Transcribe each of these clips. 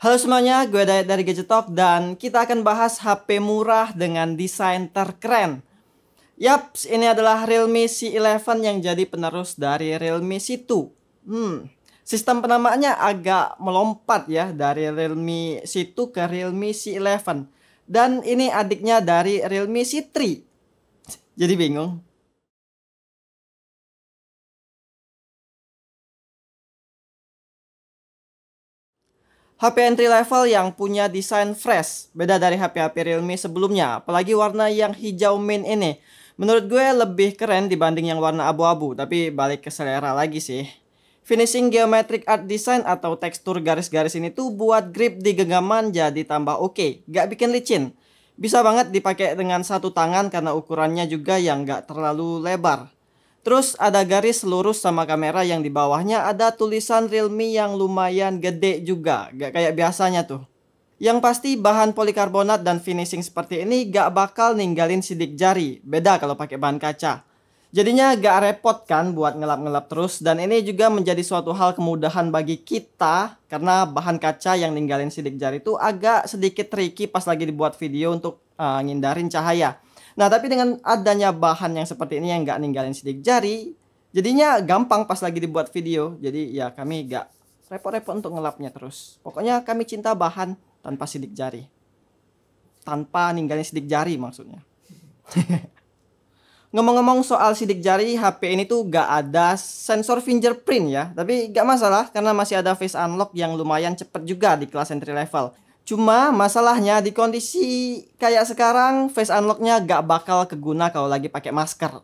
Halo semuanya, gue Dayat dari Gadget Talk dan kita akan bahas HP murah dengan desain terkeren. Yaps, ini adalah Realme C11 yang jadi penerus dari Realme C2. Sistem penamaannya agak melompat ya, dari Realme C2 ke Realme C11. Dan ini adiknya dari Realme C3. Jadi bingung. HP entry level yang punya desain fresh, beda dari HP-HP Realme sebelumnya, apalagi warna yang hijau mint ini. Menurut gue lebih keren dibanding yang warna abu-abu, tapi balik ke selera lagi sih. Finishing geometric art design atau tekstur garis-garis ini tuh buat grip di genggaman jadi tambah oke, gak bikin licin. Bisa banget dipakai dengan satu tangan karena ukurannya juga yang gak terlalu lebar. Terus ada garis lurus sama kamera yang di bawahnya ada tulisan Realme yang lumayan gede juga, gak kayak biasanya tuh. Yang pasti bahan polikarbonat dan finishing seperti ini gak bakal ninggalin sidik jari, beda kalau pakai bahan kaca. Jadinya gak repot kan buat ngelap-ngelap terus, dan ini juga menjadi suatu hal kemudahan bagi kita karena bahan kaca yang ninggalin sidik jari itu agak sedikit tricky pas lagi dibuat video untuk ngindarin cahaya. Nah, tapi dengan adanya bahan yang seperti ini yang nggak ninggalin sidik jari, jadinya gampang pas lagi dibuat video. Jadi ya kami nggak repot-repot untuk ngelapnya terus. Pokoknya kami cinta bahan tanpa sidik jari. Tanpa ninggalin sidik jari maksudnya. Ngomong-ngomong soal sidik jari, HP ini tuh gak ada sensor fingerprint ya. Tapi gak masalah karena masih ada face unlock yang lumayan cepet juga di kelas entry level. Cuma masalahnya di kondisi kayak sekarang face unlocknya gak bakal keguna kalau lagi pakai masker.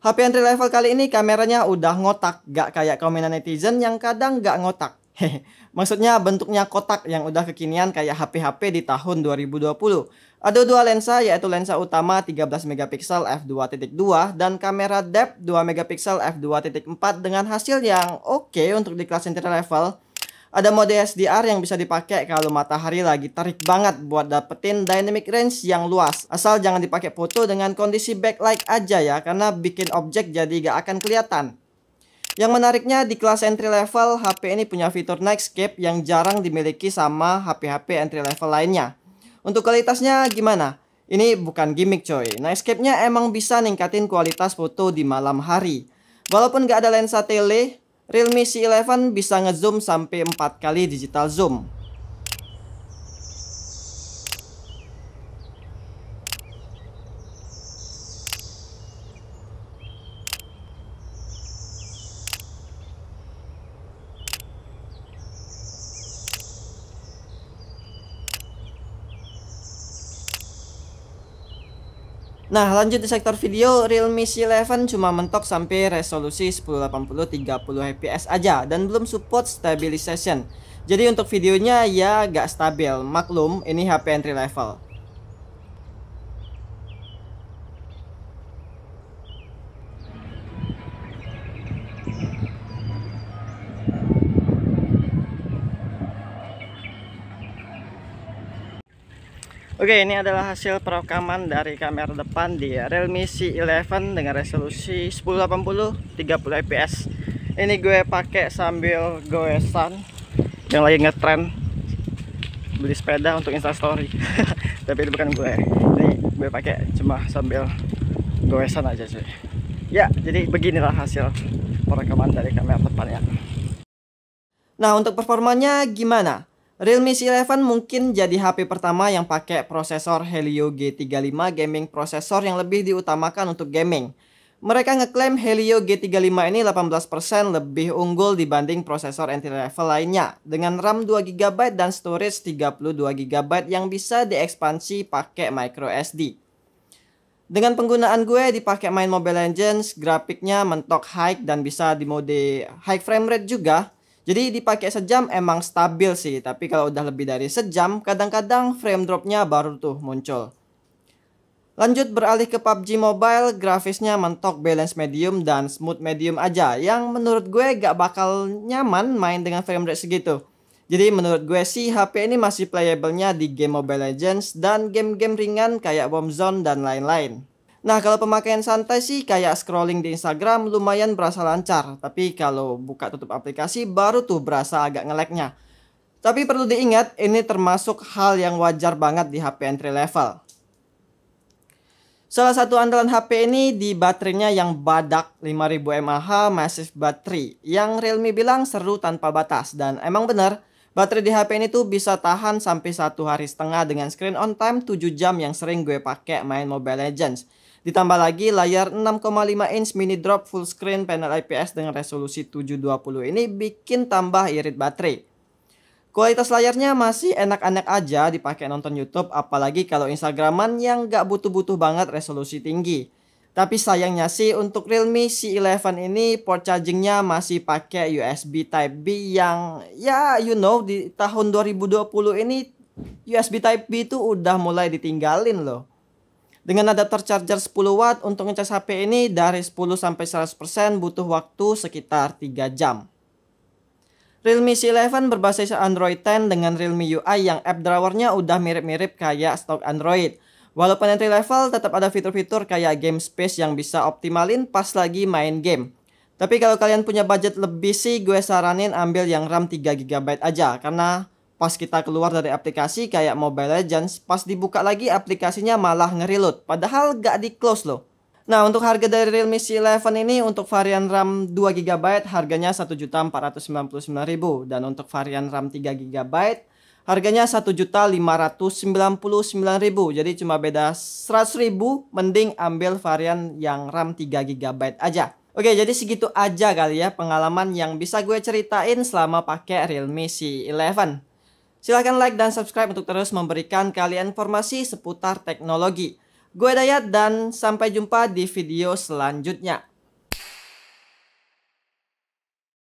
HP entry level kali ini kameranya udah ngotak, gak kayak komenan netizen yang kadang gak ngotak. Hehe, maksudnya bentuknya kotak yang udah kekinian kayak HP-HP di tahun 2020. Ada dua lensa yaitu lensa utama 13 megapiksel f2.2 dan kamera depth 2 megapiksel f2.4 dengan hasil yang oke untuk di kelas entry level. Ada mode SDR yang bisa dipakai kalau matahari lagi terik banget buat dapetin dynamic range yang luas. Asal jangan dipakai foto dengan kondisi backlight aja ya, karena bikin objek jadi gak akan kelihatan. Yang menariknya di kelas entry level, HP ini punya fitur Nightscape yang jarang dimiliki sama HP-HP entry level lainnya. Untuk kualitasnya gimana? Ini bukan gimmick coy, Nightscape-nya emang bisa ningkatin kualitas foto di malam hari. Walaupun gak ada lensa tele, Realme C11 bisa ngezoom sampai 4 kali digital zoom. Nah, lanjut di sektor video, Realme C11 cuma mentok sampai resolusi 1080-30 fps aja dan belum support stabilization. Jadi untuk videonya ya gak stabil, maklum ini HP entry level. Oke, ini adalah hasil perekaman dari kamera depan di Realme C11 dengan resolusi 1080-30 fps. Ini gue pakai sambil goesan yang lagi ngetren beli sepeda untuk instastory. Tapi itu bukan gue. Ini gue pakai cuma sambil goesan aja cuy. Ya, jadi beginilah hasil perekaman dari kamera depannya. Nah, untuk performanya gimana? Realme C11 mungkin jadi HP pertama yang pakai prosesor Helio G35 gaming processor yang lebih diutamakan untuk gaming. Mereka ngeklaim Helio G35 ini 18% lebih unggul dibanding prosesor entry level lainnya dengan RAM 2GB dan storage 32GB yang bisa diekspansi pakai microSD. Dengan penggunaan gue dipakai main Mobile Legends, grafiknya mentok high dan bisa di mode high frame rate juga. Jadi dipakai sejam emang stabil sih, tapi kalau udah lebih dari sejam kadang-kadang frame dropnya baru tuh muncul. Lanjut beralih ke PUBG Mobile, grafisnya mentok balance medium dan smooth medium aja, yang menurut gue gak bakal nyaman main dengan frame rate segitu. Jadi menurut gue sih HP ini masih playable-nya di game Mobile Legends dan game-game ringan kayak Bomb Zone dan lain-lain. Nah, kalau pemakaian santai sih kayak scrolling di Instagram lumayan berasa lancar. Tapi kalau buka tutup aplikasi baru tuh berasa agak nge-lag-nya. Tapi perlu diingat, ini termasuk hal yang wajar banget di HP entry level. Salah satu andalan HP ini di baterainya yang badak 5000 mAh massive battery, yang Realme bilang seru tanpa batas. Dan emang bener, baterai di HP ini tuh bisa tahan sampai 1,5 hari dengan screen on time 7 jam yang sering gue pakai main Mobile Legends. Ditambah lagi layar 6,5 inch mini drop full screen panel IPS dengan resolusi 720 ini bikin tambah irit baterai. Kualitas layarnya masih enak-enak aja dipakai nonton YouTube, apalagi kalau Instagraman yang gak butuh-butuh banget resolusi tinggi. Tapi sayangnya sih untuk Realme C11 ini port chargingnya masih pakai USB Type B yang ya di tahun 2020 ini USB Type B itu udah mulai ditinggalin loh. Dengan adapter charger 10 watt untuk ngecas HP ini dari 10 sampai 100% butuh waktu sekitar 3 jam. Realme C11 berbasis Android 10 dengan Realme UI yang app drawernya udah mirip-mirip kayak stok Android. Walaupun entry level tetap ada fitur-fitur kayak game space yang bisa optimalin pas lagi main game. Tapi kalau kalian punya budget lebih sih gue saranin ambil yang RAM 3GB aja. Karena pas kita keluar dari aplikasi kayak Mobile Legends, pas dibuka lagi aplikasinya malah nge-reload. Padahal gak di-close loh. Nah, untuk harga dari Realme C11 ini untuk varian RAM 2GB harganya Rp1.499.000 dan untuk varian RAM 3GB harganya Rp1.599.000. Jadi cuma beda Rp100.000, mending ambil varian yang RAM 3GB aja. Oke, jadi segitu aja kali ya pengalaman yang bisa gue ceritain selama pakai Realme C11. Silahkan like dan subscribe untuk terus memberikan kalian informasi seputar teknologi. Gue Dayat dan sampai jumpa di video selanjutnya.